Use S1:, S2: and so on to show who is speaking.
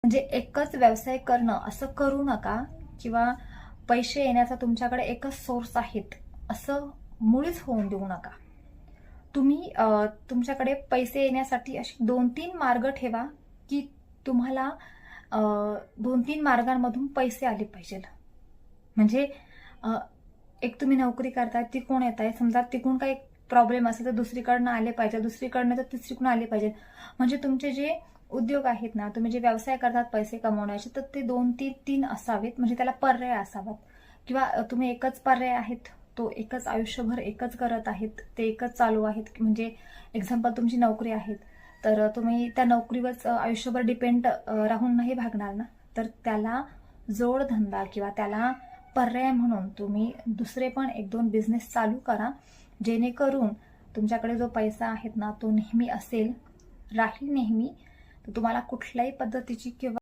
S1: म्हणजे एकच व्यवसाय करणं असं करू नका, किंवा पैसे येण्याचा तुमच्याकडे एकच सोर्स आहेत असं मुळीच होऊन देऊ नका. तुम्ही तुमच्याकडे पैसे येण्यासाठी असे 2-3 मार्ग ठेवा, की तुम्हाला 2-3 मार्गांमधून पैसे आले पाहिजे. म्हणजे अ, एक तुम्ही नोकरी करताय, तिकडून येत आहे, समजा तिकडून काही प्रॉब्लेम असेल तर दुसरीकडनं आले पाहिजे, दुसरीकडनं तर तिसरीकडून आले पाहिजे. म्हणजे तुमचे जे उद्योग आहेत ना, तुम्ही जे व्यवसाय करतात पैसे कमवण्याचे, तर ते 2-3 असावेत, म्हणजे त्याला पर्याय असावा. किंवा तुम्ही एकच पर्याय आहेत, तो एकच आयुष्यभर एकच करत आहेत, ते एकच चालू आहेत. म्हणजे एक्झाम्पल तुमची नोकरी आहेत, तर तुम्ही त्या नोकरीवरच आयुष्यभर डिपेंड राहून नाही भागणार ना. तर त्याला जोडधंदा किंवा त्याला पर्याय म्हणून तुम्ही दुसरे पण 1-2 बिझनेस चालू करा, जेणेकरून तुमच्याकडे जो पैसा आहे ना, तो नेहमी असेल, राहील नेहमी. तर तुम्हाला कुठल्याही पद्धतीची किंवा